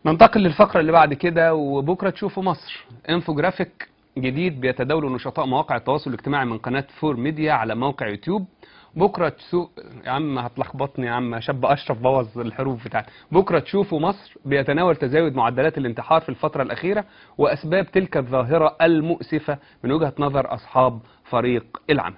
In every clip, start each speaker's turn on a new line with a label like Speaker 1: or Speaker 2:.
Speaker 1: ننتقل للفقرة اللي بعد كده، وبكرة تشوفوا مصر. انفوجرافيك جديد بيتداوله نشطاء مواقع التواصل الاجتماعي من قناة فور ميديا على موقع يوتيوب. بكرة تسوق يا عم، هتلخبطني يا عم، شاب أشرف بوظ الحروف بتاعتي. بكرة تشوفوا مصر بيتناول تزايد معدلات الانتحار في الفترة الأخيرة وأسباب تلك الظاهرة المؤسفة من وجهة نظر أصحاب فريق العمل.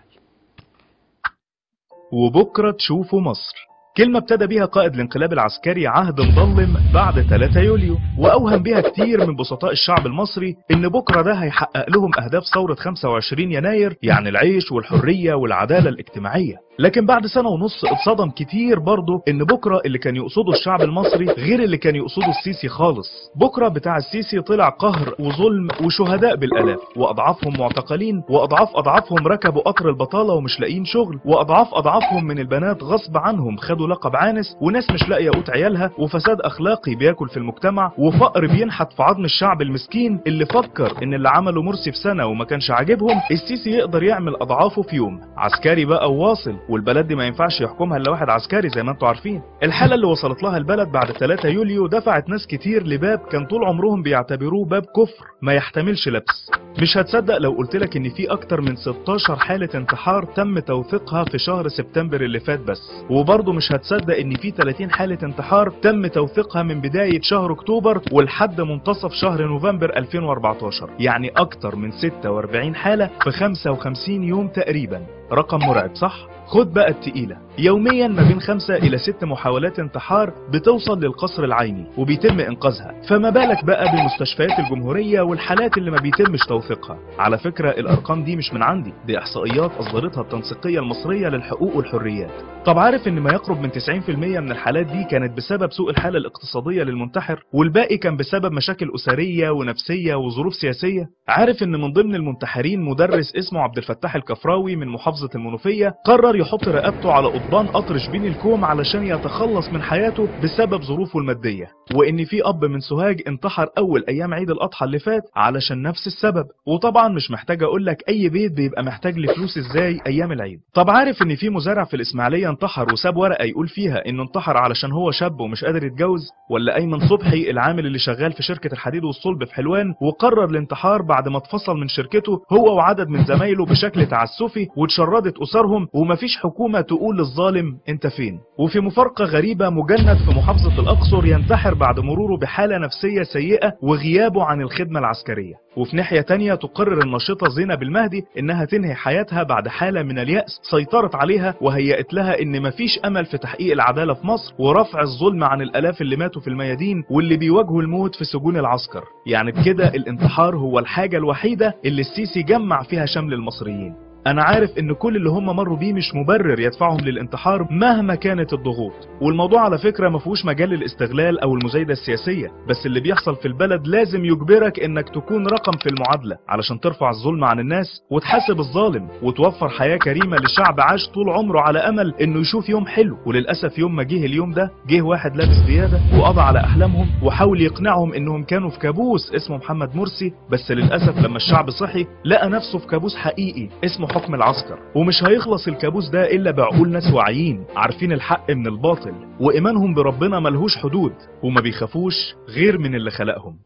Speaker 2: وبكرة تشوفوا مصر، كلمة ابتدى بيها قائد الانقلاب العسكري عهد مظلم بعد 3 يوليو، وأوهم بيها كتير من بسطاء الشعب المصري إن بكرة ده هيحقق لهم أهداف ثورة 25 يناير، يعني العيش والحرية والعدالة الاجتماعية. لكن بعد سنة ونص اتصدم كتير برضه إن بكرة اللي كان يقصده الشعب المصري غير اللي كان يقصده السيسي خالص. بكرة بتاع السيسي طلع قهر وظلم وشهداء بالآلاف، وأضعافهم معتقلين، وأضعاف أضعافهم ركبوا قطر البطالة ومش لاقيين شغل، وأضعاف أضعافهم من البنات غصب عنهم خدوا لقب عانس، وناس مش لاقيه قوت عيالها، وفساد اخلاقي بياكل في المجتمع، وفقر بينحت في عظم الشعب المسكين اللي فكر ان اللي عمله مرسي في سنه وما كانش عاجبهم السيسي يقدر يعمل اضعافه في يوم. عسكري بقى وواصل، والبلد دي ما ينفعش يحكمها الا واحد عسكري زي ما انتم عارفين. الحاله اللي وصلت لها البلد بعد 3 يوليو دفعت ناس كتير لباب كان طول عمرهم بيعتبروه باب كفر ما يحتملش لبس. مش هتصدق لو قلت لك ان في اكتر من 16 حاله انتحار تم توثيقها في شهر سبتمبر اللي فات بس، وبرضه مش هتصدق ان في 30 حالة انتحار تم توثيقها من بداية شهر اكتوبر ولحد منتصف شهر نوفمبر 2014، يعني اكتر من 46 حالة في 55 يوم تقريبا. رقم مرعب صح؟ خد بقى التقيلة، يوميا ما بين 5 إلى 6 محاولات انتحار بتوصل للقصر العيني وبيتم انقاذها، فما بالك بقى بمستشفيات الجمهورية والحالات اللي ما بيتمش توثيقها. على فكرة الارقام دي مش من عندي، دي احصائيات اصدرتها التنسيقية المصرية للحقوق والحريات. طب عارف ان ما يقرب من 90% من الحالات دي كانت بسبب سوء الحالة الاقتصادية للمنتحر، والباقي كان بسبب مشاكل اسرية ونفسية وظروف سياسية؟ عارف ان من ضمن المنتحرين مدرس اسمه عبد الفتاح الكفراوي من محافظة المنوفية قرر يحط رقبته على قضبان قطر شبين الكوم علشان يتخلص من حياته بسبب ظروفه المادية، وان في اب من سوهاج انتحر اول ايام عيد الاضحى اللي فات علشان نفس السبب. وطبعا مش محتاج اقول لك اي بيت بيبقى محتاج لفلوس ازاي ايام العيد. طب عارف ان في مزارع في الاسماعيليه انتحر وساب ورقه يقول فيها انه انتحر علشان هو شاب ومش قادر يتجوز؟ ولا ايمن صبحي العامل اللي شغال في شركه الحديد والصلب في حلوان وقرر الانتحار بعد ما اتفصل من شركته هو وعدد من زمايله بشكل تعسفي واتشردت اسرهم ومفيش حكومه تقول للظالم انت فين؟ وفي مفارقه غريبه مجند في محافظه الاقصر ينتحر بعد مروره بحاله نفسيه سيئه وغيابه عن الخدمه العسكريه. وفي ناحيه تانية تقرر الناشطه زينب المهدي انها تنهي حياتها بعد حاله من اليأس سيطرت عليها وهيأت لها ان مفيش امل في تحقيق العداله في مصر ورفع الظلم عن الالاف اللي ماتوا في الميادين واللي بيواجهوا الموت في سجون العسكر. يعني بكده الانتحار هو الحاجه الوحيده اللي السيسي جمع فيها شمل المصريين. انا عارف ان كل اللي هم مروا بيه مش مبرر يدفعهم للانتحار مهما كانت الضغوط، والموضوع على فكرة ما فيهوش مجال للاستغلال او المزايدة السياسية، بس اللي بيحصل في البلد لازم يجبرك انك تكون رقم في المعادلة علشان ترفع الظلم عن الناس وتحاسب الظالم وتوفر حياة كريمة لشعب عاش طول عمره على امل انه يشوف يوم حلو. وللاسف يوم ما جه اليوم ده جه واحد لابس زيادة وقضى على احلامهم وحاول يقنعهم انهم كانوا في كابوس اسمه محمد مرسي، بس للاسف لما الشعب صحي لقى نفسه في كابوس حقيقي اسمه حكم العسكر. ومش هيخلص الكابوس ده الا بعقول ناس واعيين عارفين الحق من الباطل وايمانهم بربنا ملهوش حدود وما بيخافوش غير من اللي خلقهم.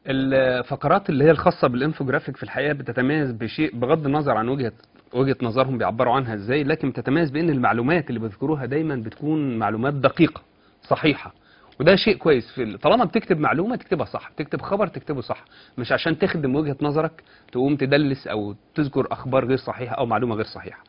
Speaker 1: الفقرات اللي هي الخاصة بالانفوجرافيك في الحقيقة بتتميز بشيء بغض النظر عن وجهة نظرهم بيعبروا عنها ازاي، لكن بتتميز بان المعلومات اللي بيذكروها دايما بتكون معلومات دقيقة صحيحة، وده شيء كويس. طالما بتكتب معلومة تكتبها صح، بتكتب خبر تكتبه صح، مش عشان تخدم وجهة نظرك تقوم تدلس او تذكر اخبار غير صحيحة او معلومة غير صحيحة.